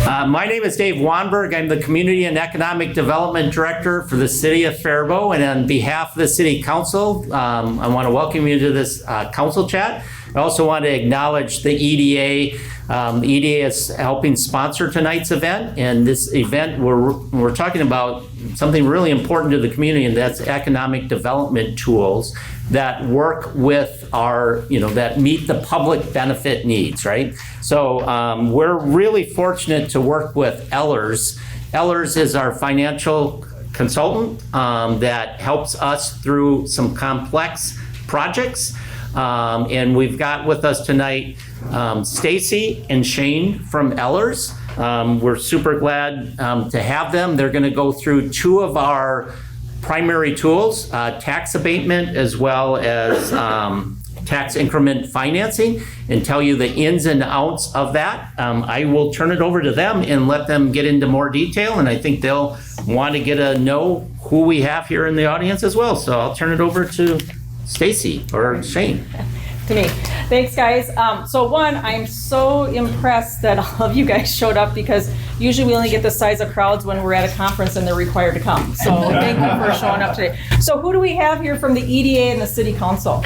My name is Dave Wanberg. I'm the Community and Economic Development Director for the City of Faribault. And on behalf of the City Council, I want to welcome you to this council chat. I also want to acknowledge the EDA. The EDA is helping sponsor tonight's event. And this event, we're talking about something really important to the community, and that's economic development tools that work with our, that meet the public benefit needs, right? So we're really fortunate to work with Ellers. Ellers is our financial consultant that helps us through some complex projects. And we've got with us tonight Stacy and Shane from Ellers. We're super glad to have them. They're going to go through two of our primary tools, tax abatement as well as tax increment financing, and tell you the ins and outs of that. I will turn it over to them and let them get into more detail, and I think they'll want to get to know who we have here in the audience as well. So I'll turn it over to Stacy or Shane. To me. Thanks, guys. So one, I'm so impressed that all of you guys showed up, because usually we only get this size of crowds when we're at a conference and they're required to come. So thank you for showing up today. So who do we have here from the EDA and the City Council?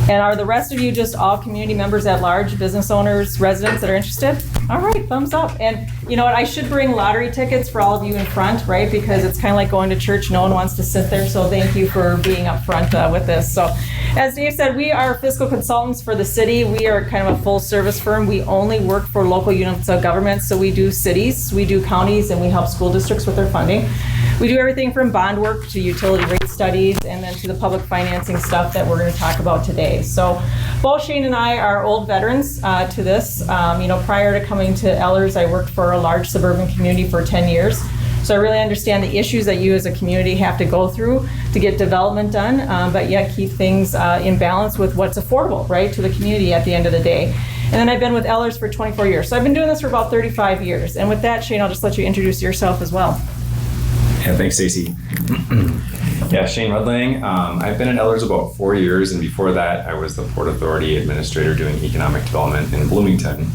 And are the rest of you just all community members at large, business owners, residents that are interested? All right, thumbs up. And you know what, I should bring lottery tickets for all of you in front, right? Because it's kind of like going to church, no one wants to sit there, so thank you for being up front with this. So as Dave said, we are fiscal consultants for the city. We are kind of a full service firm. We only work for local units of government, so we do cities, we do counties, and we help school districts with their funding. We do everything from bond work to utility rate studies, and then to the public financing stuff that we're going to talk about today. So both Shane and I are old veterans to this. Prior to coming to Ellers, I worked for a large suburban community for 10 years. So I really understand the issues that you as a community have to go through to get development done, but yet keep things in balance with what's affordable, right, to the community at the end of the day. And then I've been with Ellers for 24 years. So I've been doing this for about 35 years. And with that, Shane, I'll just let you introduce yourself as well. Yeah, thanks, Stacy. Yeah, Shane Rudling. I've been at Ellers about 4 years, and before that, I was the Port Authority Administrator doing economic development in Bloomington.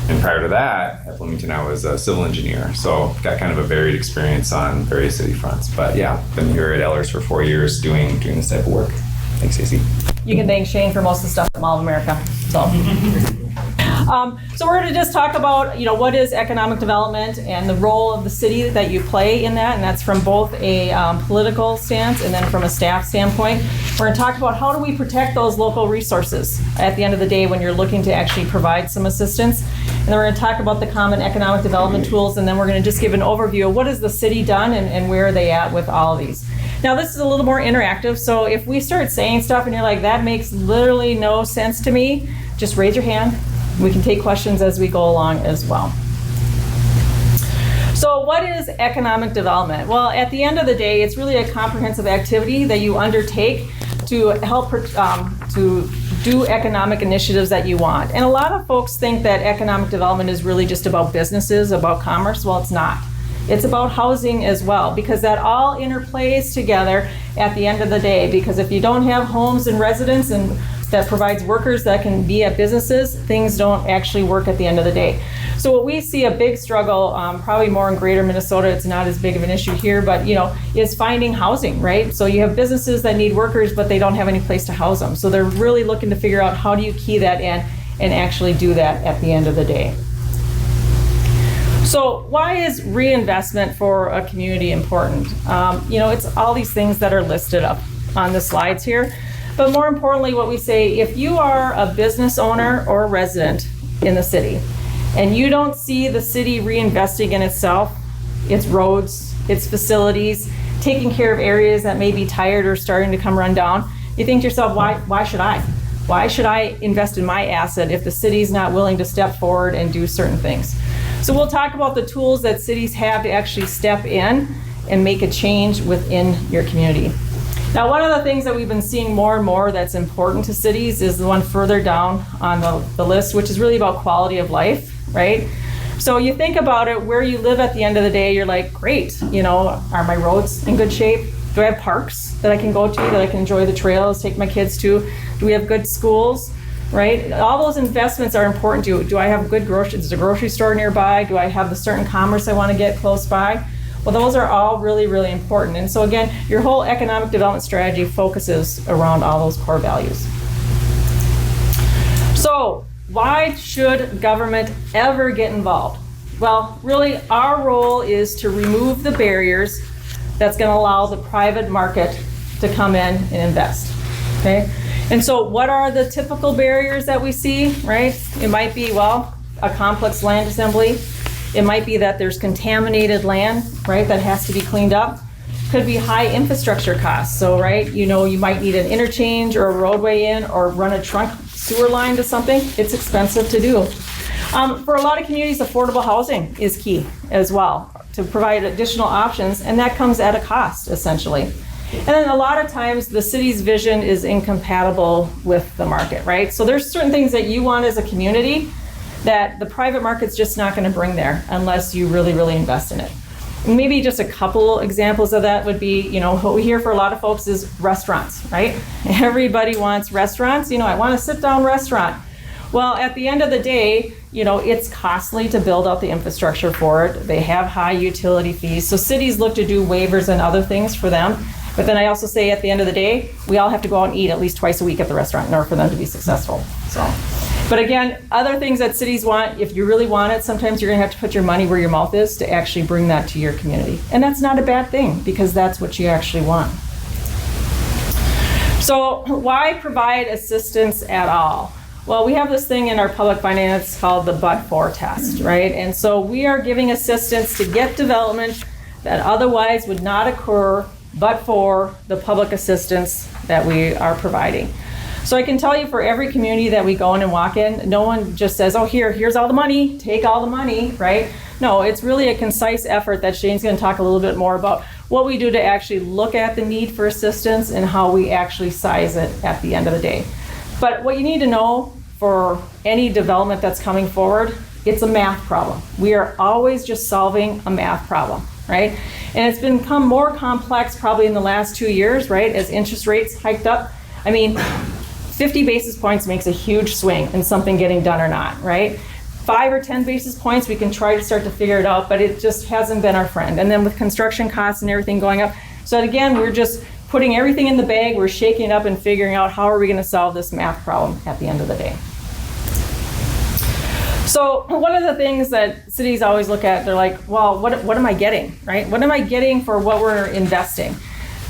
And prior to that, at Bloomington, I was a civil engineer. So got kind of a varied experience on various city fronts. But yeah, been here at Ellers for 4 years doing this type of work. Thanks, Stacy. You can thank Shane for most of the stuff at Mall of America. So we're going to just talk about, what is economic development and the role of the city that you play in that, and that's from both a political stance and then from a staff standpoint. We're going to talk about how do we protect those local resources at the end of the day when you're looking to actually provide some assistance. And then we're going to talk about the common economic development tools, and then we're going to just give an overview of what has the city done and where are they at with all of these. Now this is a little more interactive, so if we start saying stuff and you're like, that makes literally no sense to me, just raise your hand. We can take questions as we go along as well. So what is economic development? Well, at the end of the day, it's really a comprehensive activity that you undertake to help to do economic initiatives that you want. And a lot of folks think that economic development is really just about businesses, about commerce. Well, it's not. It's about housing as well, because that all interplays together at the end of the day. Because if you don't have homes and residents and that provides workers that can be at businesses, things don't actually work at the end of the day. So what we see a big struggle, probably more in greater Minnesota, it's not as big of an issue here, but is finding housing, right? So you have businesses that need workers, but they don't have any place to house them. So they're really looking to figure out how do you key that in and actually do that at the end of the day. So why is reinvestment for a community important? It's all these things that are listed up on the slides here. But more importantly, what we say, if you are a business owner or a resident in the city, and you don't see the city reinvesting in itself, its roads, its facilities, taking care of areas that may be tired or starting to come run down, you think to yourself, why should I? Why should I invest in my asset if the city's not willing to step forward and do certain things? So we'll talk about the tools that cities have to actually step in and make a change within your community. Now, one of the things that we've been seeing more and more that's important to cities is the one further down on the list, which is really about quality of life, right? So you think about it, where you live at the end of the day, you're like, great, are my roads in good shape? Do I have parks that I can go to, that I can enjoy the trails, take my kids to? Do we have good schools? right? All those investments are important to you. Do I have good grocery? Is there a grocery store nearby? Do I have the certain commerce I want to get close by? Well, those are all really, really important. And so again, your whole economic development strategy focuses around all those core values. So why should government ever get involved? Well, really our role is to remove the barriers that's going to allow the private market to come in and invest, okay? And so what are the typical barriers that we see, right? It might be, well, a complex land assembly. It might be that there's contaminated land, right, that has to be cleaned up. Could be high infrastructure costs. So, right, you know, you might need an interchange or a roadway in or run a trunk sewer line to something. It's expensive to do. For a lot of communities, affordable housing is key as well to provide additional options, and that comes at a cost, essentially. And then a lot of times the city's vision is incompatible with the market, right? So there's certain things that you want as a community that the private market's just not going to bring there unless you really, really invest in it. Maybe just a couple examples of that would be, you know, what we hear for a lot of folks is restaurants, right? Everybody wants restaurants. You know, I want a sit-down restaurant. Well, at the end of the day, you know, it's costly to build out the infrastructure for it. They have high utility fees. So cities look to do waivers and other things for them. But then I also say at the end of the day, we all have to go out and eat at least twice a week at the restaurant in order for them to be successful. So, but again, other things that cities want, if you really want it, sometimes you're gonna have to put your money where your mouth is to actually bring that to your community. And that's not a bad thing because that's what you actually want. So why provide assistance at all? Well, we have this thing in our public finance called the but-for test, right? And so we are giving assistance to get development that otherwise would not occur but for the public assistance that we are providing. So I can tell you for every community that we go in and walk in, no one just says, oh, here's all the money, take all the money, right? No, it's really a concise effort that Shane's gonna talk a little bit more about what we do to actually look at the need for assistance and how we actually size it at the end of the day. But what you need to know for any development that's coming forward, it's a math problem. We are always just solving a math problem, right? And it's become more complex probably in the last 2 years, right? As interest rates hiked up. I mean, 50 basis points makes a huge swing in something getting done or not, right? 5 or 10 basis points, we can try to start to figure it out, but it just hasn't been our friend. And then with construction costs and everything going up. So again, we're just putting everything in the bag, we're shaking it up and figuring out how are we gonna solve this math problem at the end of the day. So one of the things that cities always look at, they're like, well, what am I getting, right? What am I getting for what we're investing?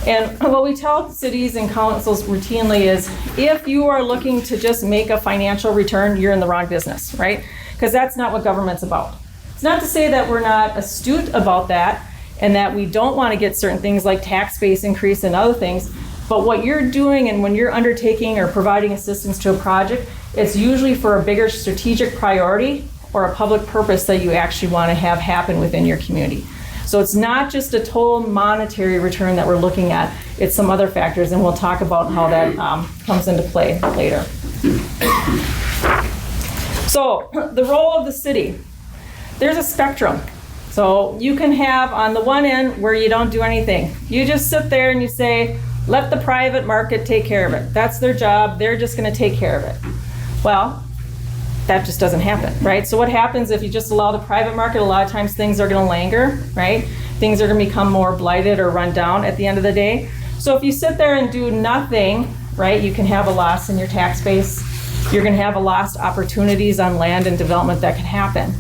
And what we tell cities and councils routinely is, if you are looking to just make a financial return, you're in the wrong business, right? Because that's not what government's about. It's not to say that we're not astute about that and that we don't want to get certain things like tax base increase and other things, but what you're doing and when you're undertaking or providing assistance to a project, it's usually for a bigger strategic priority or a public purpose that you actually want to have happen within your community. So it's not just a total monetary return that we're looking at, it's some other factors, and we'll talk about how that comes into play later. So the role of the city, there's a spectrum. So you can have on the one end where you don't do anything. You just sit there and you say, let the private market take care of it. That's their job, they're just gonna take care of it. Well, that just doesn't happen, right? So what happens if you just allow the private market, a lot of times things are gonna linger, right? Things are gonna become more blighted or run down at the end of the day. So if you sit there and do nothing, right, you can have a loss in your tax base. You're gonna have a lost opportunities on land and development that can happen.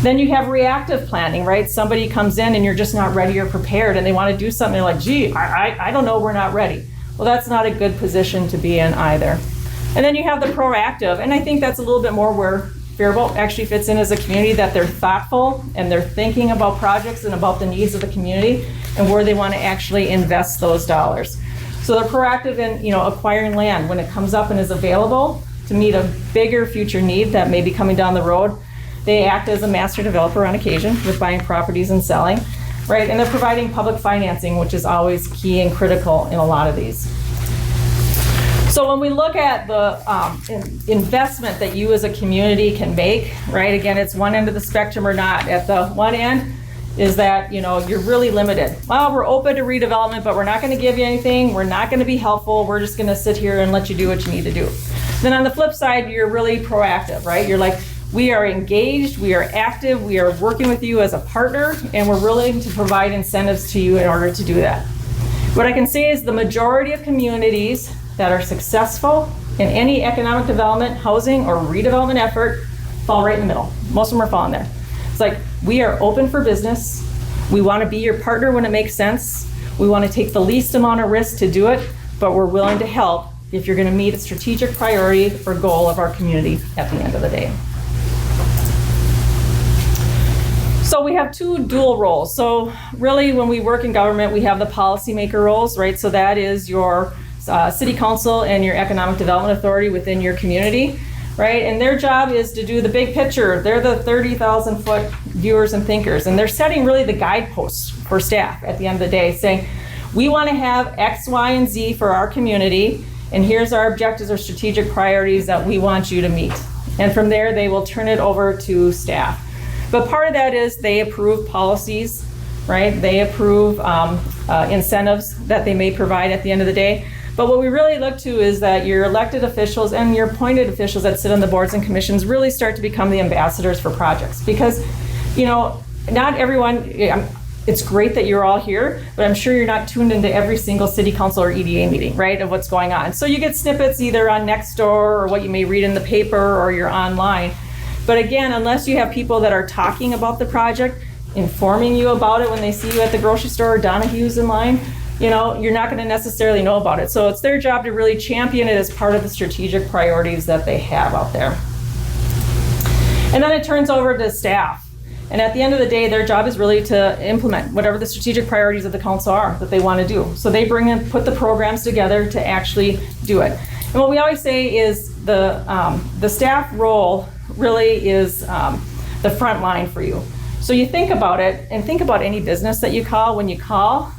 Then you have reactive planning, right? Somebody comes in and you're just not ready or prepared and they wanna do something, they're like, gee, I don't know, we're not ready. Well, that's not a good position to be in either. And then you have the proactive, and I think that's a little bit more where Faribault actually fits in as a community, that they're thoughtful and they're thinking about projects and about the needs of the community and where they want to actually invest those dollars. So they're proactive in, you know, acquiring land when it comes up and is available to meet a bigger future need that may be coming down the road. They act as a master developer on occasion with buying properties and selling, right? And they're providing public financing, which is always key and critical in a lot of these. So when we look at the investment that you as a community can make, right, again, it's one end of the spectrum or not. At the one end is that, you know, you're really limited. Well, we're open to redevelopment, but we're not going to give you anything. We're not going to be helpful. We're just going to sit here and let you do what you need to do. Then on the flip side, you're really proactive, right? You're like, we are engaged, we are active, we are working with you as a partner, and we're willing to provide incentives to you in order to do that. What I can say is the majority of communities that are successful in any economic development, housing, or redevelopment effort fall right in the middle. Most of them are falling there. It's like, we are open for business. We want to be your partner when it makes sense. We want to take the least amount of risk to do it, but we're willing to help if you're going to meet a strategic priority or goal of our community at the end of the day. So we have two dual roles. So really, when we work in government, we have the policymaker roles, right? So that is your city council and your economic development authority within your community, right? And their job is to do the big picture. They're the 30,000 foot viewers and thinkers, and they're setting really the guideposts for staff at the end of the day, saying, we want to have X, Y, and Z for our community, and here's our objectives or strategic priorities that we want you to meet. And from there, they will turn it over to staff. But part of that is they approve policies, right? They approve incentives that they may provide at the end of the day. But what we really look to is that your elected officials and your appointed officials that sit on the boards and commissions really start to become the ambassadors for projects. Because, you know, not everyone, it's great that you're all here, but I'm sure you're not tuned into every single city council or EDA meeting, right, of what's going on. So you get snippets either on Nextdoor or what you may read in the paper or you're online. But again, unless you have people that are talking about the project, informing you about it when they see you at the grocery store or Donahue's in line, you know, you're not going to necessarily know about it. So it's their job to really champion it as part of the strategic priorities that they have out there. And then it turns over to staff. And at the end of the day, their job is really to implement whatever the strategic priorities of the council are that they want to do. So they bring in, put the programs together to actually do it. And what we always say is the staff role really is the front line for you. So you think about it, and think about any business that you call when you call,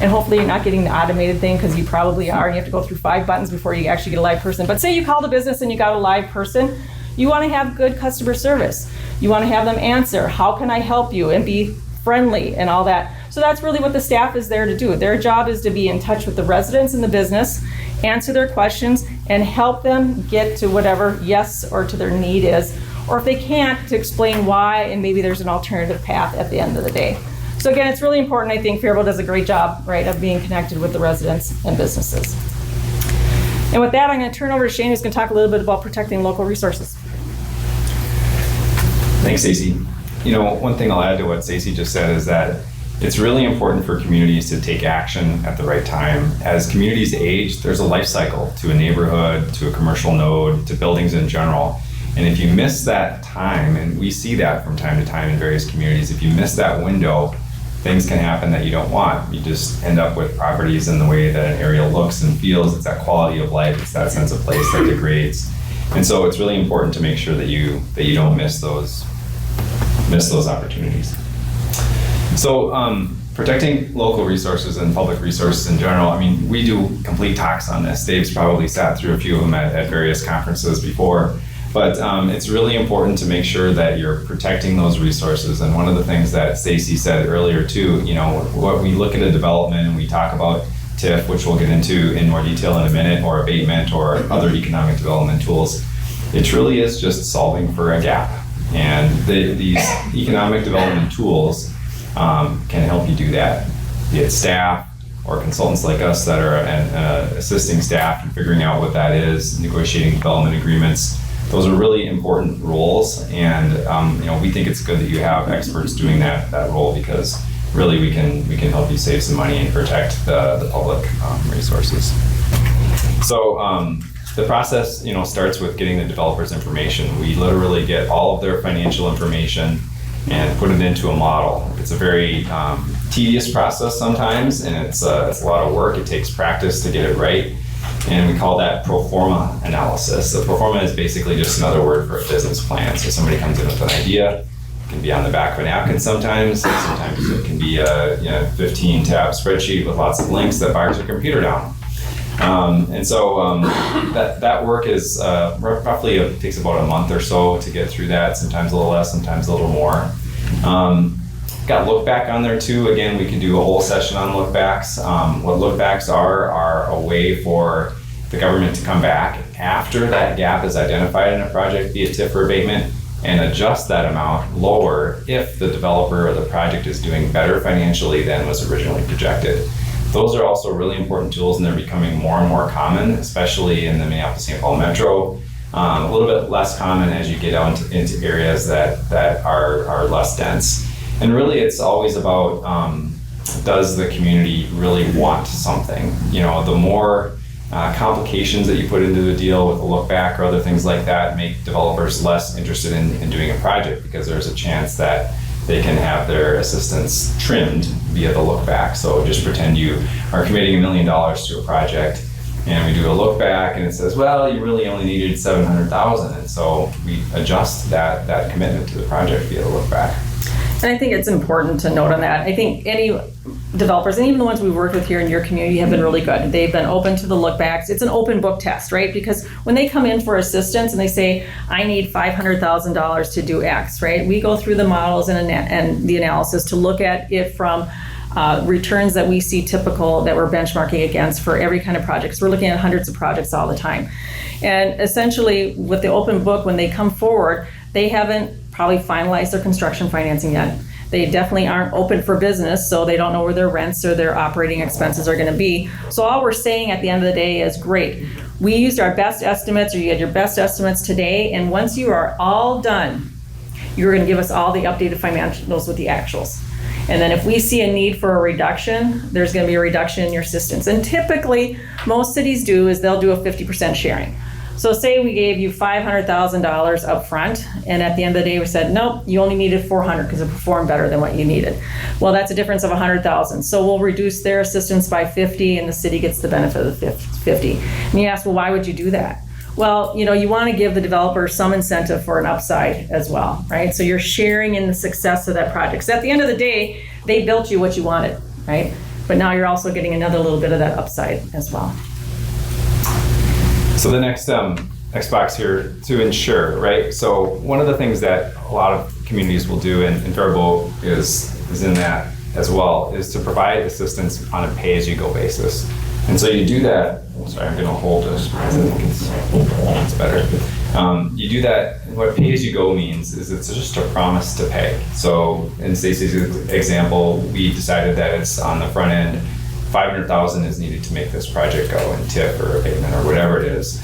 and hopefully you're not getting the automated thing, because you probably are, and you have to go through 5 buttons before you actually get a live person. But say you called a business and you got a live person, you want to have good customer service. You want to have them answer, how can I help you, and be friendly and all that. So that's really what the staff is there to do. Their job is to be in touch with the residents in the business, answer their questions, and help them get to whatever yes or to their need is. Or if they can't, to explain why, and maybe there's an alternative path at the end of the day. So again, it's really important. I think Faribault does a great job, right, of being connected with the residents and businesses. And with that, I'm going to turn over to Shane, who's going to talk a little bit about protecting local resources. Thanks, Stacey. You know, one thing I'll add to what Stacey just said is that it's really important for communities to take action at the right time. As communities age, there's a life cycle to a neighborhood, to a commercial node, to buildings in general. And if you miss that time, and we see that from time to time in various communities, if you miss that window, things can happen that you don't want. You just end up with properties in the way that an area looks and feels. It's that quality of life, it's that sense of place that degrades. And so it's really important to make sure that you don't miss those opportunities. So protecting local resources and public resources in general, I mean, we do complete talks on this. Dave's probably sat through a few of them at various conferences before. But it's really important to make sure that you're protecting those resources. And one of the things that Stacey said earlier too, you know, what we look at a development and we talk about TIF, which we'll get into in more detail in a minute, or abatement or other economic development tools, it truly is just solving for a gap. And these economic development tools can help you do that, be it staff or consultants like us that are assisting staff in figuring out what that is, negotiating development agreements. Those are really important roles, and you know, we think it's good that you have experts doing that role, because really we can help you save some money and protect the public resources. So the process, you know, starts with getting the developer's information. We literally get all of their financial information and put it into a model. It's a very tedious process sometimes, and it's a lot of work. It takes practice to get it right. And we call that pro forma analysis. So pro forma is basically just another word for a business plan. So somebody comes in with an idea, it can be on the back of a napkin sometimes it can be a 15-tab spreadsheet with lots of links that fires your computer down. And so that work is roughly, it takes about a month or so to get through that, sometimes a little less, sometimes a little more. Got look back on there too. Again, we can do a whole session on look backs. What look backs are a way for the government to come back after that gap is identified in a project via TIF or abatement and adjust that amount lower if the developer or the project is doing better financially than was originally projected. Those are also really important tools, and they're becoming more and more common, especially in the Minneapolis-St. Paul metro. A little bit less common as you get out into areas that are less dense. And really, it's always about does the community really want something? You know, the more complications that you put into the deal with a look back or other things like that make developers less interested in doing a project, because there's a chance that they can have their assistance trimmed via the look back. So just pretend you are committing $1 million to a project, and we do a look back and it says, well, you really only needed 700,000. And so we adjust that commitment to the project via the look back. And I think it's important to note on that. I think any developers, and even the ones we've worked with here in your community, have been really good. They've been open to the look backs. It's an open book test, right? Because when they come in for assistance and they say, I need $500,000 to do X, right? We go through the models and the analysis to look at it from returns that we see typical that we're benchmarking against for every kind of project. So we're looking at hundreds of projects all the time. And essentially with the open book, when they come forward, they haven't probably finalized their construction financing yet. They definitely aren't open for business, so they don't know where their rents or their operating expenses are going to be. So all we're saying at the end of the day is, great, we used our best estimates, or you had your best estimates today, and once you are all done, you're going to give us all the updated financials with the actuals. And then if we see a need for a reduction, there's going to be a reduction in your assistance. And typically, most cities do is they'll do a 50% sharing. So say we gave you $500,000 up front, and at the end of the day we said, nope, you only needed 400 because it performed better than what you needed. Well, that's a difference of 100,000. So we'll reduce their assistance by 50, and the city gets the benefit of the 50. And you ask, well, why would you do that? Well, you know, you want to give the developer some incentive for an upside as well, right? So you're sharing in the success of that project. So at the end of the day, they built you what you wanted, right? But now you're also getting another little bit of that upside as well. So the next box here, to ensure, right? So one of the things that a lot of communities will do, and Faribault is in that as well, is to provide assistance on a pay-as-you-go basis. And so you do that, sorry, I'm gonna hold this because I think it's better. You do that, what pay-as-you-go means is it's just a promise to pay. So in Stacey's example, we decided that it's on the front end, $500,000 is needed to make this project go in TIF or abatement or whatever it is.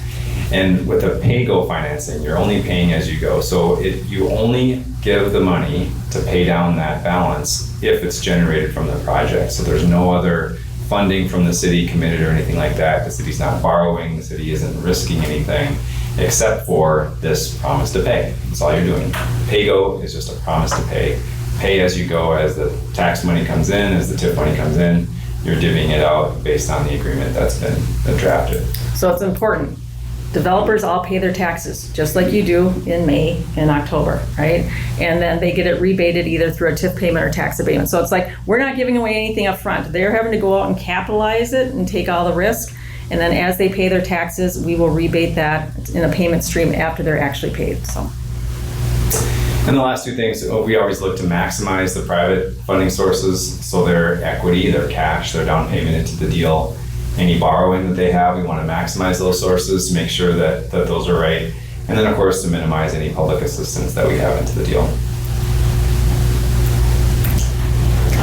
And with a pay-go financing, you're only paying as you go. So you only give the money to pay down that balance if it's generated from the project. So there's no other funding from the city committed or anything like that. The city's not borrowing, the city isn't risking anything except for this promise to pay. That's all you're doing. Pay-go is just a promise to pay. Pay as you go, as the tax money comes in, as the TIF money comes in, you're divvying it out based on the agreement that's been drafted. So it's important. Developers all pay their taxes, just like you do in May and October, right? And then they get it rebated either through a TIF payment or tax abatement. So it's like, we're not giving away anything up front. They're having to go out and capitalize it and take all the risk. And then as they pay their taxes, we will rebate that in a payment stream after they're actually paid, so. And the last two things, we always look to maximize the private funding sources. So their equity, their cash, their down payment into the deal, any borrowing that they have, we want to maximize those sources to make sure that those are right. And then of course to minimize any public assistance that we have into the deal.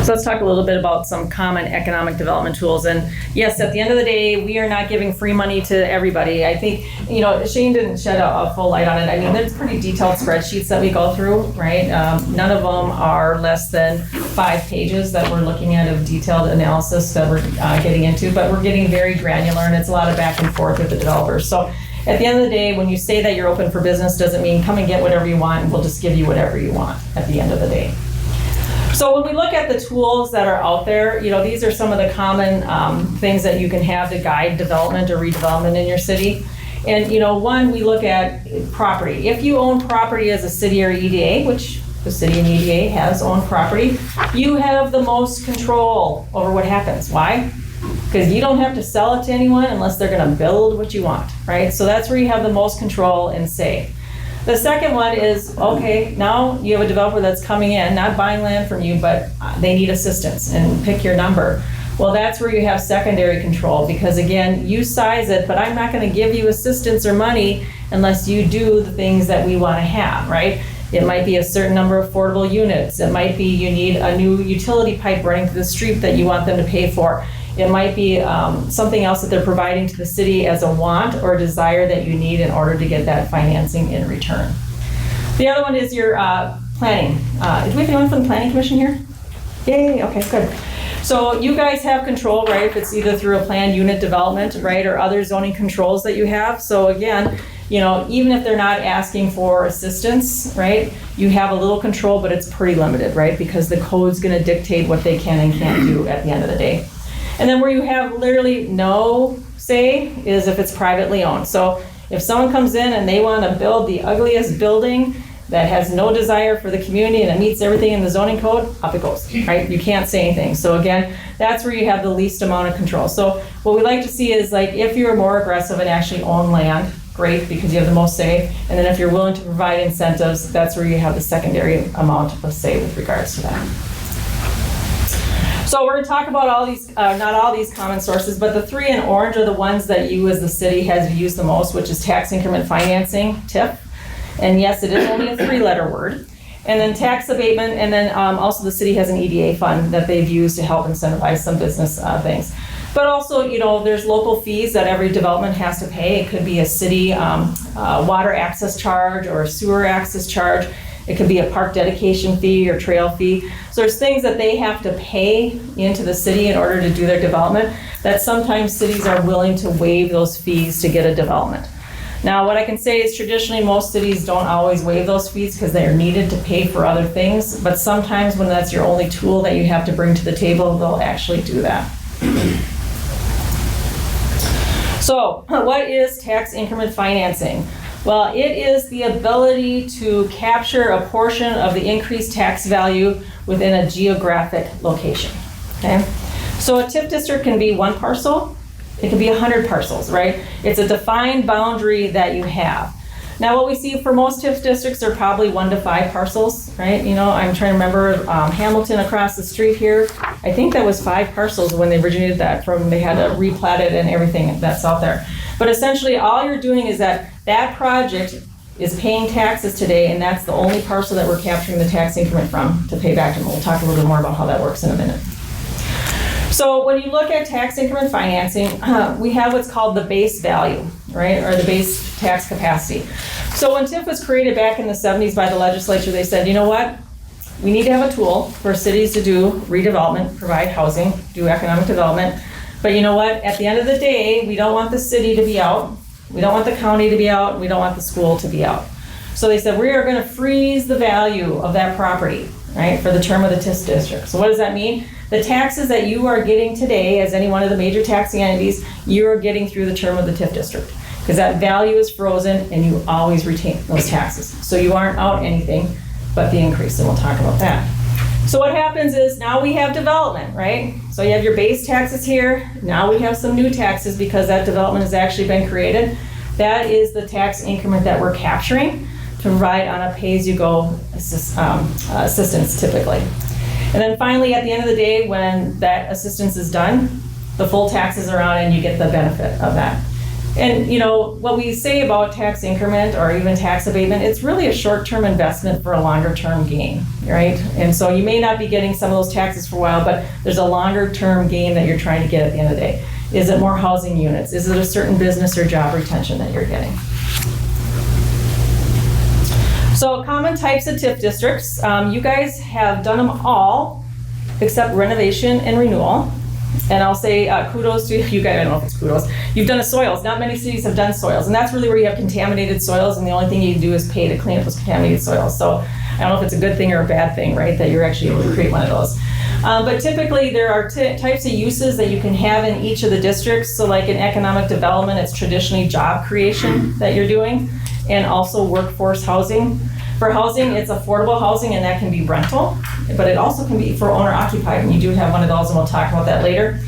So let's talk a little bit about some common economic development tools. And yes, at the end of the day, we are not giving free money to everybody. I think, you know, Shane didn't shed a full light on it. I mean, there's pretty detailed spreadsheets that we go through, right? None of them are less than 5 pages that we're looking at of detailed analysis that we're getting into, but we're getting very granular, and it's a lot of back and forth with the developers. So at the end of the day, when you say that you're open for business, doesn't mean come and get whatever you want and we'll just give you whatever you want at the end of the day. So when we look at the tools that are out there, you know, these are some of the common things that you can have to guide development or redevelopment in your city. And, you know, one, we look at property. If you own property as a city or EDA, which the city and EDA has owned property, you have the most control over what happens. Why? Because you don't have to sell it to anyone unless they're going to build what you want, right? So that's where you have the most control and say. The second one is, okay, now you have a developer that's coming in, not buying land from you, but they need assistance, and pick your number. Well, that's where you have secondary control, because again, you size it, but I'm not going to give you assistance or money unless you do the things that we want to have, right? It might be a certain number of affordable units. It might be you need a new utility pipe running through the street that you want them to pay for. It might be something else that they're providing to the city as a want or desire that you need in order to get that financing in return. The other one is your planning. Do we have anyone from the Planning Commission here? Yay, okay, good. So you guys have control, right, if it's either through a planned unit development, right, or other zoning controls that you have. So again, you know, even if they're not asking for assistance, right, you have a little control, but it's pretty limited, right, because the code's gonna dictate what they can and can't do at the end of the day. And then where you have literally no say is if it's privately owned. So if someone comes in and they wanna build the ugliest building that has no desire for the community and it meets everything in the zoning code, up it goes, right? You can't say anything. So again, that's where you have the least amount of control. So what we like to see is like if you're more aggressive and actually own land, great, because you have the most say. And then if you're willing to provide incentives, that's where you have the secondary amount of say with regards to that. So we're going to talk about all these, not all these common sources, but the three in orange are the ones that you as the city has used the most, which is tax increment financing, TIF. And yes, it is only a 3-letter word. And then tax abatement, and then also the city has an EDA fund that they've used to help incentivize some business things. But also, you know, there's local fees that every development has to pay. It could be a city water access charge or a sewer access charge. It could be a park dedication fee or trail fee. So there's things that they have to pay into the city in order to do their development that sometimes cities are willing to waive those fees to get a development. Now, what I can say is traditionally most cities don't always waive those fees because they are needed to pay for other things, but sometimes when that's your only tool that you have to bring to the table, they'll actually do that. So, what is tax increment financing? Well, it is the ability to capture a portion of the increased tax value within a geographic location, okay? So a TIF district can be one parcel. It can be 100 parcels, right? It's a defined boundary that you have. Now, what we see for most TIF districts are probably 1 to 5 parcels, right? You know, I'm trying to remember Hamilton across the street here. I think that was 5 parcels when they originated that from, they had to replat it and everything that's out there. But essentially, all you're doing is that project is paying taxes today, and that's the only parcel that we're capturing the tax increment from to pay back. And we'll talk a little bit more about how that works in a minute. So when you look at tax increment financing, we have what's called the base value, right, or the base tax capacity. So when TIF was created back in the 70s by the legislature, they said, you know what, we need to have a tool for cities to do redevelopment, provide housing, do economic development. But you know what, at the end of the day, we don't want the city to be out, we don't want the county to be out, we don't want the school to be out. So they said, we are going to freeze the value of that property, right, for the term of the TIF district. So what does that mean? The taxes that you are getting today as any one of the major taxing entities, you are getting through the term of the TIF district. Because that value is frozen and you always retain those taxes. So you aren't out anything but the increase, and we'll talk about that. So what happens is now we have development, right? So you have your base taxes here. Now we have some new taxes because that development has actually been created. That is the tax increment that we're capturing to provide on a pay-as-you-go assistance typically. And then finally, at the end of the day, when that assistance is done, the full taxes are on and you get the benefit of that. And you know, what we say about tax increment or even tax abatement, it's really a short-term investment for a longer-term gain, right? And so you may not be getting some of those taxes for a while, but there's a longer-term gain that you're trying to get at the end of the day. Is it more housing units? Is it a certain business or job retention that you're getting? So common types of TIF districts, you guys have done them all except renovation and renewal. And I'll say kudos to you guys, I don't know if it's kudos. You've done a soils, not many cities have done soils. And that's really where you have contaminated soils and the only thing you do is pay to clean up those contaminated soils. So I don't know if it's a good thing or a bad thing, right, that you're actually able to create one of those. But typically there are types of uses that you can have in each of the districts. So like in economic development, it's traditionally job creation that you're doing, and also workforce housing. For housing, it's affordable housing, and that can be rental, but it also can be for owner occupied, and you do have one of those, and we'll talk about that later.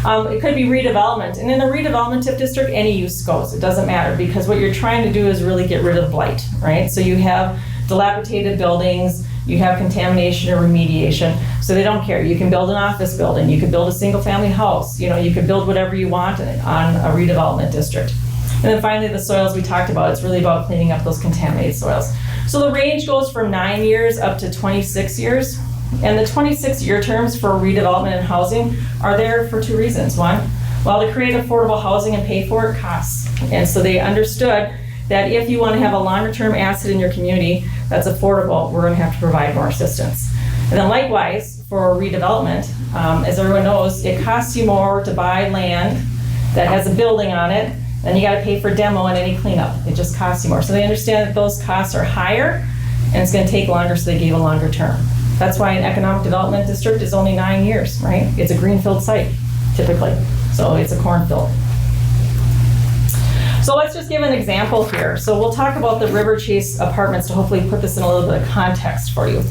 It could be redevelopment, and in a redevelopment TIF district, any use goes. It doesn't matter, because what you're trying to do is really get rid of blight, right? So you have dilapidated buildings, you have contamination or remediation, so they don't care. You can build an office building, you could build a single family house, you could build whatever you want on a redevelopment district. And then finally, the soils we talked about, it's really about cleaning up those contaminated soils. So the range goes from 9 years up to 26 years. And the 26-year terms for redevelopment and housing are there for two reasons. One, well, to create affordable housing and pay for it costs. And so they understood that if you want to have a longer-term asset in your community that's affordable, we're going to have to provide more assistance. And then likewise, for redevelopment, as everyone knows, it costs you more to buy land that has a building on it, then you got to pay for demo and any cleanup. It just costs you more. So they understand that those costs are higher and it's going to take longer, so they gave a longer term. That's why an economic development district is only 9 years, right? It's a greenfield site, typically. So it's a cornfield. So let's just give an example here. So we'll talk about the River Chase apartments to hopefully put this in a little bit of context for you.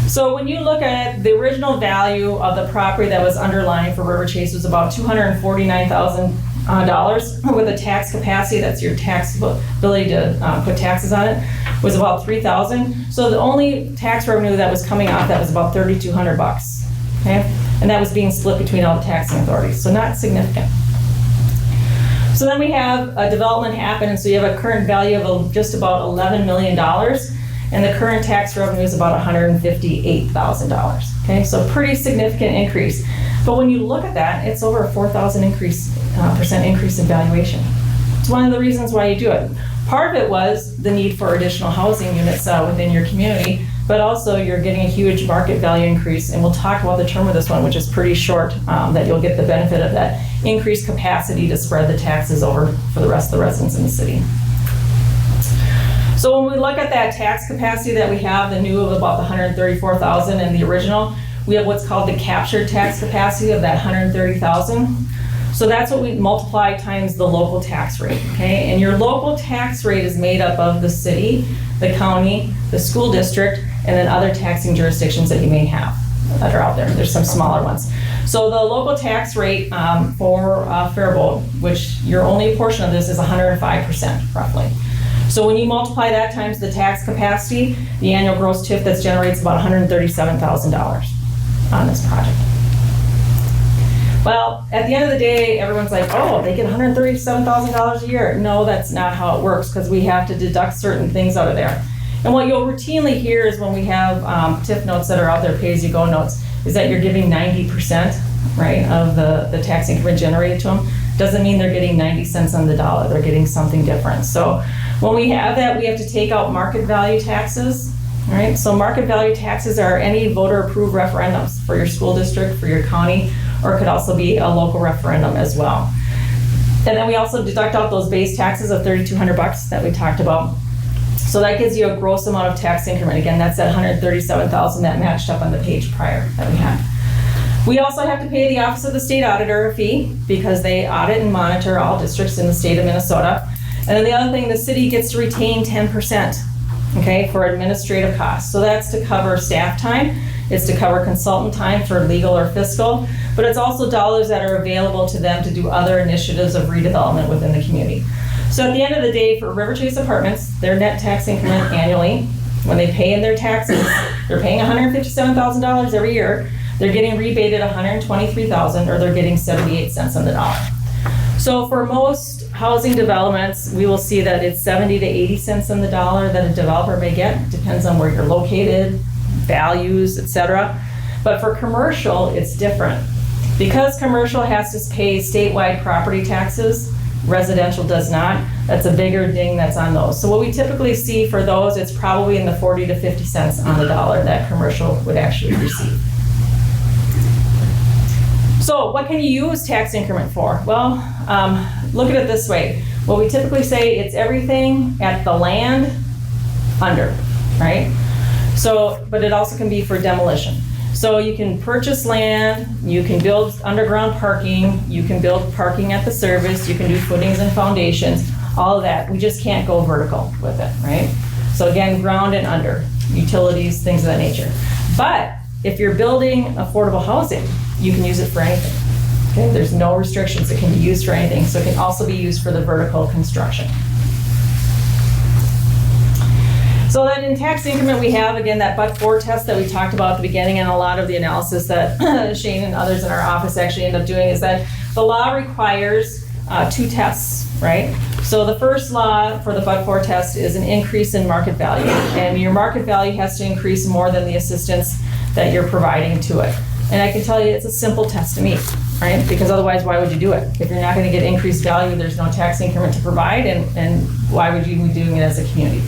So when you look at the original value of the property that was underlying for River Chase was about $249,000 with a tax capacity, that's your tax ability to put taxes on it, was about $3,000. So the only tax revenue that was coming off that was about $3,200, okay? And that was being split between all the taxing authorities, so not significant. So then we have a development happen, and so you have a current value of just about $11 million, and the current tax revenue is about $158,000, okay? So pretty significant increase. But when you look at that, it's over a 4,000% increase in valuation. It's one of the reasons why you do it. Part of it was the need for additional housing units within your community, but also you're getting a huge market value increase, and we'll talk about the term of this one, which is pretty short, that you'll get the benefit of that increased capacity to spread the taxes over for the rest of the residents in the city. So when we look at that tax capacity that we have, the new of about the 134,000 and the original, we have what's called the captured tax capacity of that 130,000. So that's what we multiply times the local tax rate, okay? And your local tax rate is made up of the city, the county, the school district, and then other taxing jurisdictions that you may have that are out there. There's some smaller ones. So the local tax rate for Faribault, which your only portion of this is 105% roughly. So when you multiply that times the tax capacity, the annual gross TIF that generates about $137,000 on this project. Well, at the end of the day, everyone's like, oh, they get $137,000 a year. No, that's not how it works, because we have to deduct certain things out of there. And what you'll routinely hear is when we have TIF notes that are out there, pay-as-you-go notes, is that you're giving 90%, right, of the tax increment generated to them. Doesn't mean they're getting 90 cents on the dollar. They're getting something different. So when we have that, we have to take out market value taxes, right? So market value taxes are any voter-approved referendums for your school district, for your county, or it could also be a local referendum as well. And then we also deduct out those base taxes of $3,200 that we talked about. So that gives you a gross amount of tax increment. Again, that's that $137,000 that matched up on the page prior that we had. We also have to pay the Office of the State Auditor a fee because they audit and monitor all districts in the state of Minnesota. And then the other thing, the city gets to retain 10%, okay, for administrative costs. So that's to cover staff time, it's to cover consultant time for legal or fiscal, but it's also dollars that are available to them to do other initiatives of redevelopment within the community. So at the end of the day, for River Chase Apartments, their net tax increment annually, when they pay in their taxes, they're paying $157,000 every year. They're getting rebated $123,000, or they're getting 78 cents on the dollar. So for most housing developments, we will see that it's 70 to 80 cents on the dollar that a developer may get. Depends on where you're located, values, etc. But for commercial, it's different. Because commercial has to pay statewide property taxes, residential does not. That's a bigger ding that's on those. So what we typically see for those, it's probably in the 40 to 50 cents on the dollar that commercial would actually receive. So what can you use tax increment for? Well, look at it this way. What we typically say, it's everything at the land under, right? So, but it also can be for demolition. So you can purchase land, you can build underground parking, you can build parking at the service, you can do footings and foundations, all of that. We just can't go vertical with it, right? So again, ground and under, utilities, things of that nature. But if you're building affordable housing, you can use it for anything. Okay? There's no restrictions. It can be used for anything. So it can also be used for the vertical construction. So then in tax increment, we have, again, that but-for test that we talked about at the beginning, and a lot of the analysis that Shane and others in our office actually end up doing is that the law requires 2 tests, right? So the first law for the but-for test is an increase in market value, and your market value has to increase more than the assistance that you're providing to it. And I can tell you it's a simple test to meet, right? Because otherwise, why would you do it? If you're not going to get increased value, there's no tax increment to provide, and why would you be doing it as a community?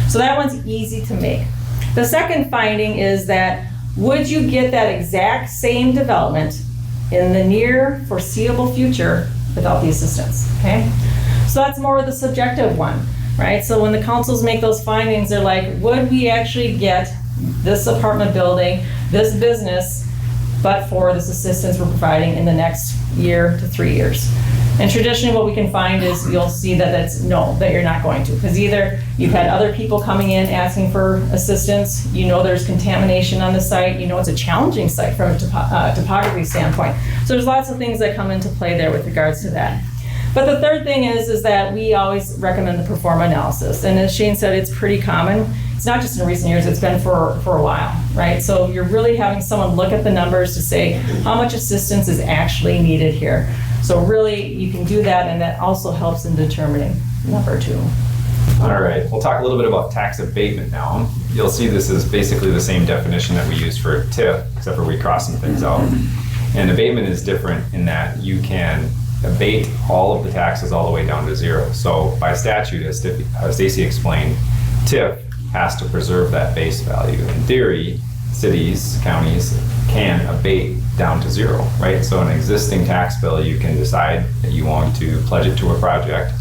So that one's easy to make. The second finding is that would you get that exact same development in the near foreseeable future without the assistance, okay? So that's more of the subjective one, right? So when the councils make those findings, they're like, would we actually get this apartment building, this business, but for this assistance we're providing in the next year to 3 years? And traditionally what we can find is you'll see that that's no, that you're not going to. Because either you've had other people coming in asking for assistance, you know there's contamination on the site, you know it's a challenging site from a topography standpoint. So there's lots of things that come into play there with regards to that. But the third thing is that we always recommend the pro forma analysis. And as Shane said, it's pretty common. It's not just in recent years, it's been for a while, right? So you're really having someone look at the numbers to say how much assistance is actually needed here. So really, you can do that, and that also helps in determining number 2. All right, we'll talk a little bit about tax abatement now. You'll see this is basically the same definition that we use for TIF, except for we cross some things out. And abatement is different in that you can abate all of the taxes all the way down to 0. So by statute, as Stacy explained, TIF has to preserve that base value. In theory, cities, counties can abate down to 0, right? So an existing tax bill, you can decide that you want to pledge it to a project,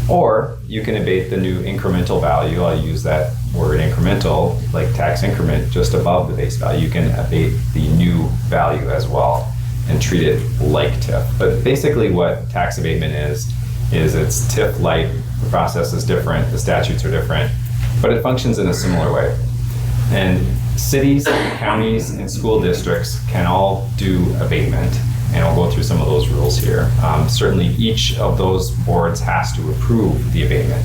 or you can abate the new incremental value. I'll use that word incremental, like tax increment, just above the base value. You can abate the new value as well and treat it like TIF. But basically what tax abatement is it's TIF light. The process is different, the statutes are different, but it functions in a similar way. And cities, counties, and school districts can all do abatement, and I'll go through some of those rules here. Certainly each of those boards has to approve the abatement,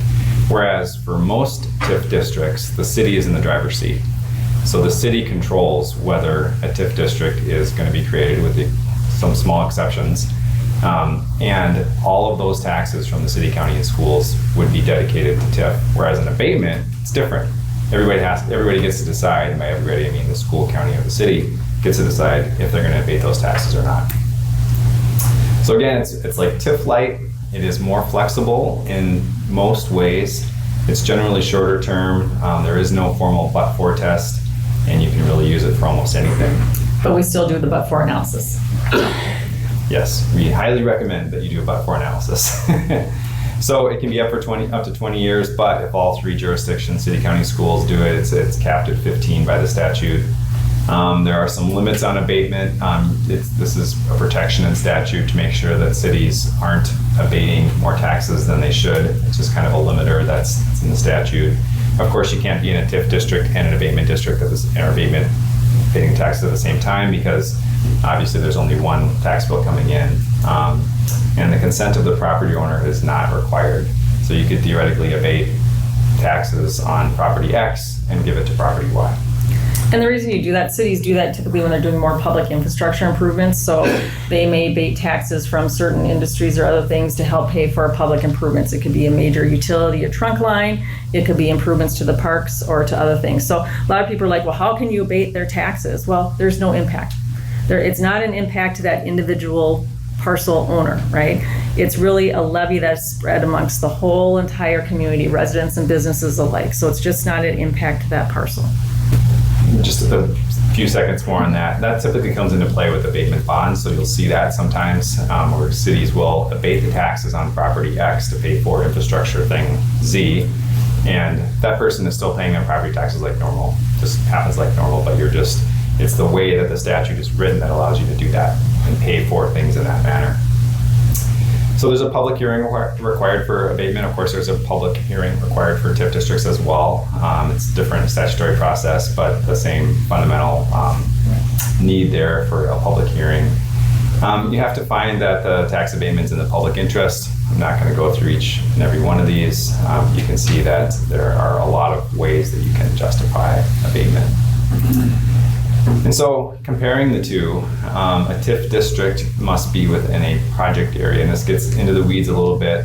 whereas for most TIF districts, the city is in the driver's seat. So the city controls whether a TIF district is going to be created with some small exceptions, and all of those taxes from the city, county, and schools would be dedicated to TIF, whereas an abatement, it's different. Everybody gets to decide, and by everybody I mean the school, county, or the city, gets to decide if they're going to abate those taxes or not. So again, it's like TIF light. It is more flexible in most ways. It's generally shorter term. There is no formal but-for test, and you can really use it for almost anything. But we still do the but-for analysis. Yes, we highly recommend that you do a but-for analysis. So it can be up to 20 years, but if all 3 jurisdictions, city, county, schools do it, it's capped at 15 by the statute. There are some limits on abatement. This is a protection in statute to make sure that cities aren't abating more taxes than they should. It's just kind of a limiter that's in the statute. Of course, you can't be in a TIF district and an abatement district abating taxes at the same time, because obviously there's only one tax bill coming in. And the consent of the property owner is not required. So you could theoretically abate taxes on property X and give it to property Y. And the reason you do that, cities do that typically when they're doing more public infrastructure improvements. So they may abate taxes from certain industries or other things to help pay for public improvements. It could be a major utility, a trunk line. It could be improvements to the parks or to other things. So a lot of people are like, well, how can you abate their taxes? Well, there's no impact. It's not an impact to that individual parcel owner, right? It's really a levy that's spread amongst the whole entire community, residents and businesses alike. So it's just not an impact to that parcel. Just a few seconds more on that. That typically comes into play with abatement bonds. So you'll see that sometimes where cities will abate the taxes on property X to pay for infrastructure thing Z. And that person is still paying their property taxes like normal. Just happens like normal, but it's the way that the statute is written that allows you to do that and pay for things in that manner. So there's a public hearing required for abatement. Of course, there's a public hearing required for TIF districts as well. It's a different statutory process, but the same fundamental need there for a public hearing. You have to find that the tax abatement's in the public interest. I'm not going to go through each and every one of these. You can see that there are a lot of ways that you can justify abatement. And so comparing the two, a TIF district must be within a project area, and this gets into the weeds a little bit.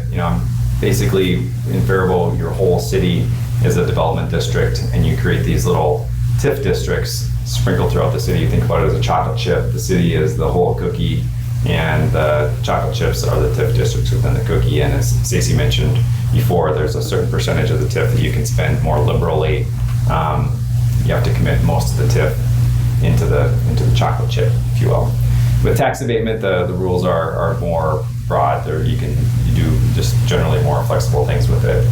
Basically in Faribault, your whole city is a development district, and you create these little TIF districts sprinkled throughout the city. You think about it as a chocolate chip. The city is the whole cookie, and the chocolate chips are the TIF districts within the cookie. And as Stacey mentioned before, there's a certain percentage of the TIF that you can spend more liberally. You have to commit most of the TIF into the chocolate chip, if you will. With tax abatement, the rules are more broad. You do just generally more flexible things with it.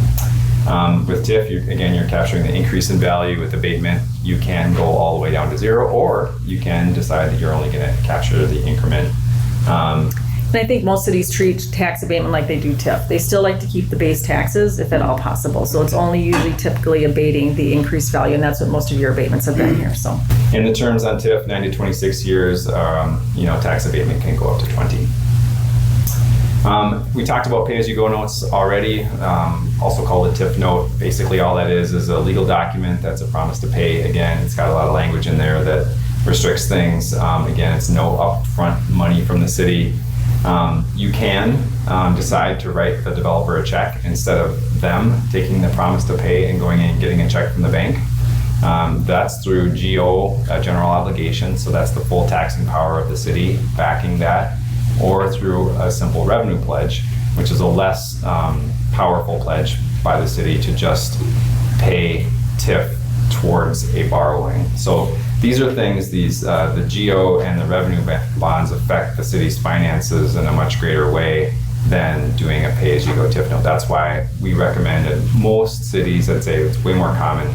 With TIF, you're capturing the increase in value. With abatement, you can go all the way down to zero, or you can decide that you're only going to capture the increment. And I think most cities treat tax abatement like they do TIF. They still like to keep the base taxes if at all possible. So it's only usually typically abating the increased value, and that's what most of your abatements have been here. So in the terms on TIF, 9 to 26 years, tax abatement can go up to 20. We talked about pay-as-you-go notes already, also called a TIF note. Basically all that is a legal document that's a promise to pay. Again, it's got a lot of language in there that restricts things. Again, it's no upfront money from the city. You can decide to write the developer a check instead of them taking the promise to pay and going in and getting a check from the bank. That's through GO, general obligation, so that's the full taxing power of the city backing that, or through a simple revenue pledge, which is a less powerful pledge by the city to just pay TIF towards a borrowing. So these are things, the GO and the revenue bonds affect the city's finances in a much greater way than doing a pay-as-you-go TIF note. That's why we recommend in most cities, I'd say it's way more common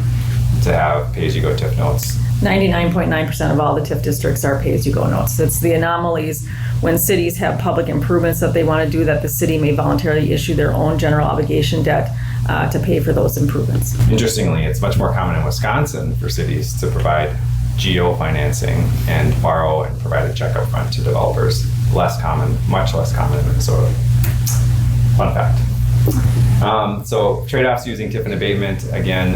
to have pay-as-you-go TIF notes. 99.9% of all the TIF districts are pay-as-you-go notes. It's the anomalies when cities have public improvements that they want to do that the city may voluntarily issue their own general obligation debt to pay for those improvements. Interestingly, it's much more common in Wisconsin for cities to provide GO financing and borrow and provide a check up front to developers. Less common, much less common in Minnesota. Fun fact. So trade-offs using TIF and abatement, again,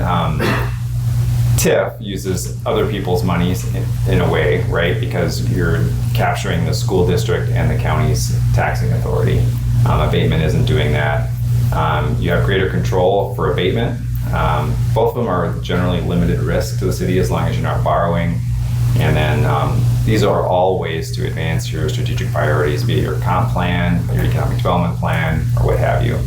TIF uses other people's monies in a way, right? Because you're capturing the school district and the county's taxing authority. Abatement isn't doing that. You have greater control for abatement. Both of them are generally limited risk to the city as long as you're not borrowing. And then these are all ways to advance your strategic priorities, be it your comp plan, your economic development plan, or what have you.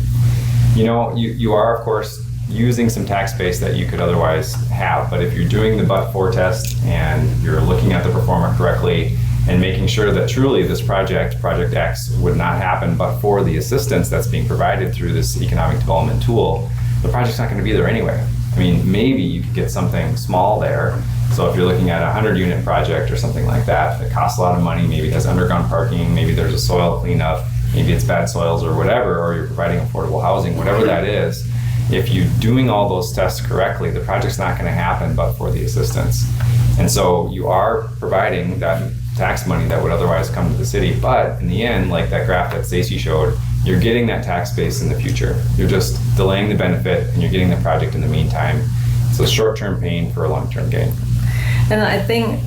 You are, of course, using some tax base that you could otherwise have, but if you're doing the but-for test and you're looking at the performer correctly and making sure that truly this project X, would not happen but for the assistance that's being provided through this economic development tool, the project's not going to be there anyway. I mean, maybe you could get something small there. So if you're looking at a 100-unit project or something like that, that costs a lot of money, maybe it has underground parking, maybe there's a soil cleanup, maybe it's bad soils or whatever, or you're providing affordable housing, whatever that is, if you're doing all those tests correctly, the project's not going to happen but for the assistance. And so you are providing that tax money that would otherwise come to the city, but in the end, like that graph that Stacey showed, you're getting that tax base in the future. You're just delaying the benefit and you're getting the project in the meantime. So short-term pain for a long-term gain. And I think,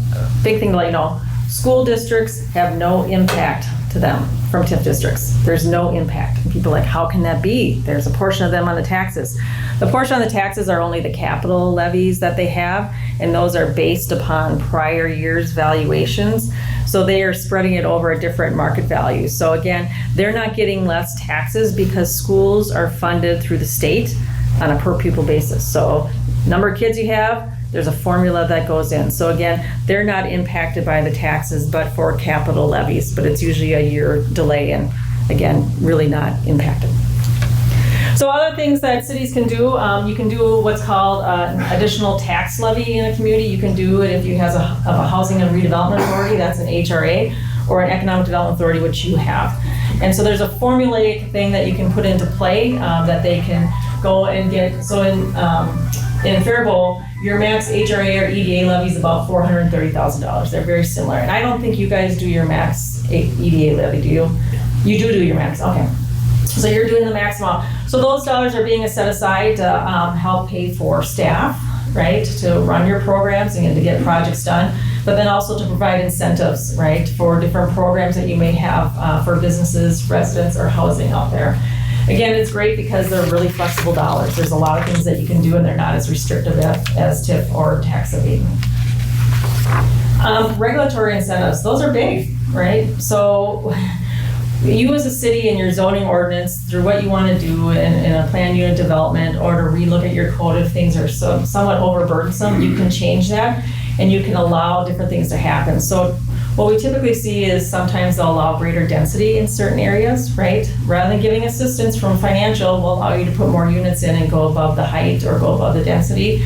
big thing to let you know, school districts have no impact to them from TIF districts. There's no impact. And people are like, how can that be? There's a portion of them on the taxes. The portion on the taxes are only the capital levies that they have, and those are based upon prior year's valuations. So they are spreading it over a different market value. So again, they're not getting less taxes because schools are funded through the state on a per pupil basis. So number of kids you have, there's a formula that goes in. So again, they're not impacted by the taxes, but for capital levies, but it's usually a year delay and again, really not impacted. So other things that cities can do, you can do what's called an additional tax levy in a community. You can do it if you have a housing and redevelopment authority, that's an HRA, or an economic development authority, which you have. And so there's a formulaic thing that you can put into play that they can go and get. So in In Faribault, your max HRA or EDA levy is about $430,000. They're very similar. And I don't think you guys do your max EDA levy, do you? You do your max, okay. So you're doing the max amount. So those dollars are being set aside to help pay for staff, right? To run your programs and to get projects done, but then also to provide incentives, right? For different programs that you may have for businesses, residents, or housing out there. Again, it's great because they're really flexible dollars. There's a lot of things that you can do and they're not as restrictive as TIF or tax abatement. Regulatory incentives, those are big, right? So you as a city in your zoning ordinance, through what you want to do in a planned unit development or to relook at your code if things are somewhat overburdensome, you can change that and you can allow different things to happen. So what we typically see is sometimes they'll allow greater density in certain areas, right? Rather than giving assistance from financial, will allow you to put more units in and go above the height or go above the density.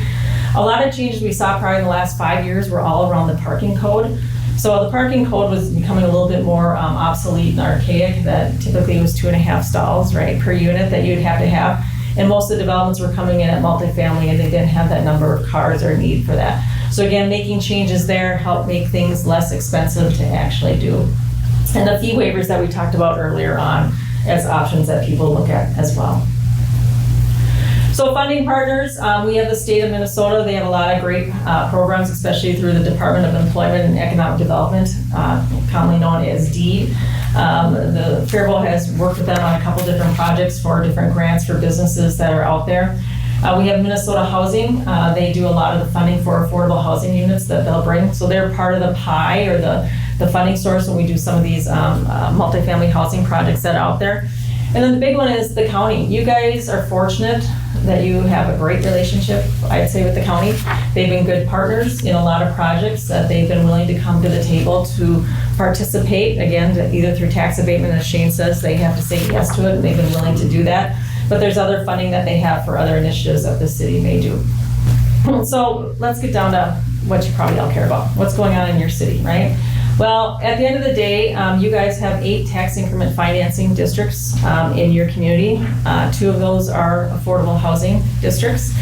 A lot of changes we saw probably in the last 5 years were all around the parking code. So the parking code was becoming a little bit more obsolete and archaic. That typically was 2.5 stalls, right, per unit that you'd have to have. And most of the developments were coming in at multifamily and they didn't have that number of cars or need for that. So again, making changes there help make things less expensive to actually do. And the fee waivers that we talked about earlier on as options that people look at as well. So funding partners, we have the state of Minnesota. They have a lot of great programs, especially through the Department of Employment and Economic Development, commonly known as DEED. The Faribault has worked with them on a couple different projects for different grants for businesses that are out there. We have Minnesota Housing. They do a lot of the funding for affordable housing units that they'll bring. So they're part of the pie or the funding source when we do some of these multifamily housing projects that are out there. And then the big one is the county. You guys are fortunate that you have a great relationship, I'd say, with the county. They've been good partners in a lot of projects that they've been willing to come to the table to participate. Again, either through tax abatement, as Shane says, they have to say yes to it, and they've been willing to do that. But there's other funding that they have for other initiatives that the city may do. So let's get down to what you probably all care about. What's going on in your city, right? Well, at the end of the day, you guys have 8 tax increment financing districts in your community. 2 of those are affordable housing districts.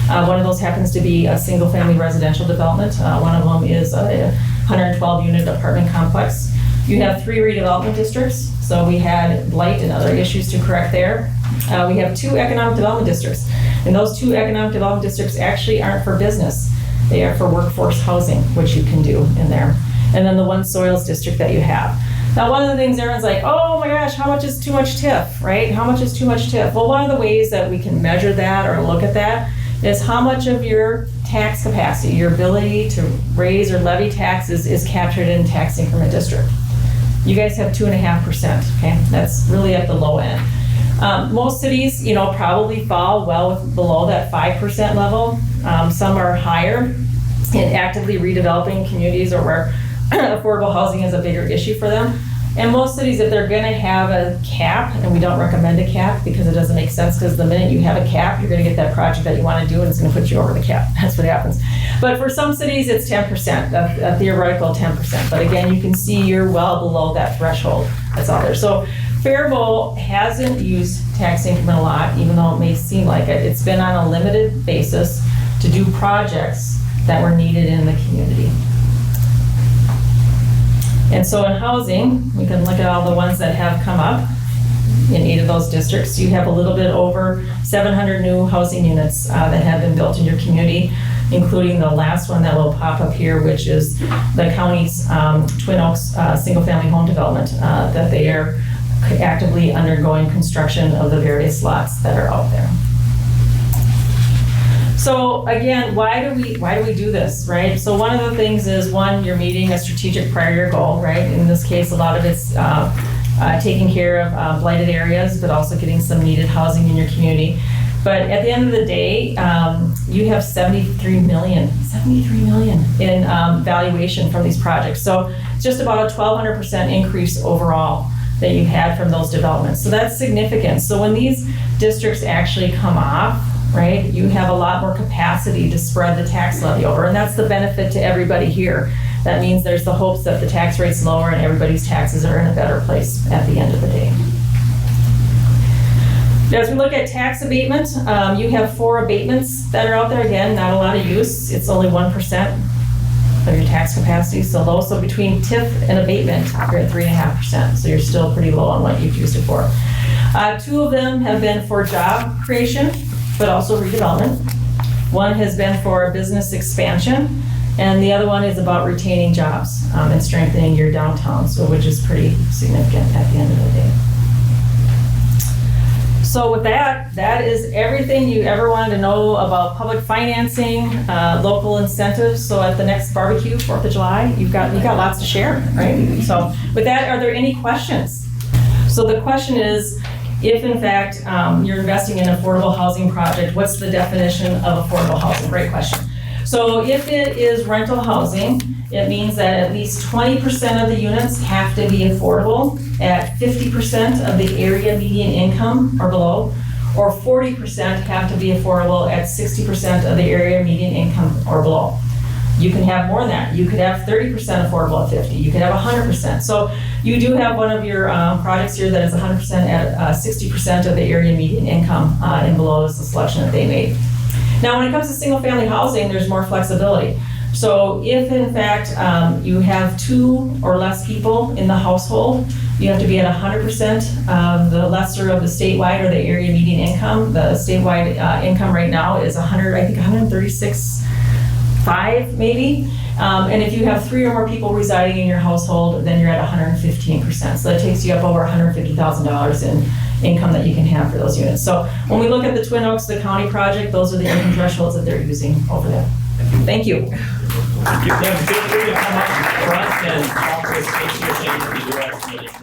One of those happens to be a single family residential development. One of them is a 112 unit apartment complex. You have 3 redevelopment districts. So we had blight and other issues to correct there. We have 2 economic development districts. And those 2 economic development districts actually aren't for business. They are for workforce housing, which you can do in there. And then the 1 soils district that you have. Now, one of the things everyone's like, oh my gosh, how much is too much TIF, right? How much is too much TIF? Well, one of the ways that we can measure that or look at that is how much of your tax capacity, your ability to raise or levy taxes is captured in tax increment district. You guys have 2.5%, okay? That's really at the low end. Most cities, probably fall well below that 5% level. Some are higher in actively redeveloping communities or where affordable housing is a bigger issue for them. And most cities, if they're gonna have a cap, and we don't recommend a cap because it doesn't make sense, because the minute you have a cap, you're gonna get that project that you wanna do and it's gonna put you over the cap. That's what happens. But for some cities, it's 10%, a theoretical 10%. But again, you can see you're well below that threshold that's out there. So Faribault hasn't used tax increment a lot, even though it may seem like it. It's been on a limited basis to do projects that were needed in the community. And so in housing, we can look at all the ones that have come up in 8 of those districts. You have a little bit over 700 new housing units that have been built in your community, including the last one that will pop up here, which is the county's Twin Oaks single-family home development that they are actively undergoing construction of the various lots that are out there. So again, why do we do this, right? So one of the things is, one, you're meeting a strategic prior year goal, right? In this case, a lot of it's taking care of blighted areas, but also getting some needed housing in your community. But at the end of the day, you have $73 million in valuation from these projects. So it's just about a 1,200% increase overall that you've had from those developments. So that's significant. So when these districts actually come off, right, you have a lot more capacity to spread the tax levy over, and that's the benefit to everybody here. That means there's the hopes that the tax rate's lower and everybody's taxes are in a better place at the end of the day. As we look at tax abatement, you have 4 abatements that are out there. Again, not a lot of use. It's only 1% of your tax capacity, so low. So between TIF and abatement, you're at 3.5%. So you're still pretty low on what you've used it for. 2 of them have been for job creation, but also redevelopment. One has been for business expansion, and the other one is about retaining jobs and strengthening your downtown, so which is pretty significant at the end of the day. So with that, that is everything you ever wanted to know about public financing, local incentives. So at the next barbecue, 4th of July, you've got lots to share, right? So with that, are there any questions? So the question is, if in fact you're investing in an affordable housing project, what's the definition of affordable housing? Great question. So if it is rental housing, it means that at least 20% of the units have to be affordable at 50% of the area median income or below, or 40% have to be affordable at 60% of the area median income or below. You can have more than that. You could have 30% affordable at 50. You could have 100%. So you do have one of your projects here that is 100% at 60% of the area median income and below is the selection that they made. Now, when it comes to single family housing, there's more flexibility. So if in fact you have 2 or less people in the household, you have to be at 100% of the lesser of the statewide or the area median income. The statewide income right now is 136.5 maybe. And if you have 3 or more people residing in your household, then you're at 115%. So that takes you up over $150,000 in income that you can have for those units. So when we look at the Twin Oaks, the county project, those are the income thresholds that they're using over there. Thank you. Yeah, feel free to come up front and talk with Stacy or Shane if you do have some additional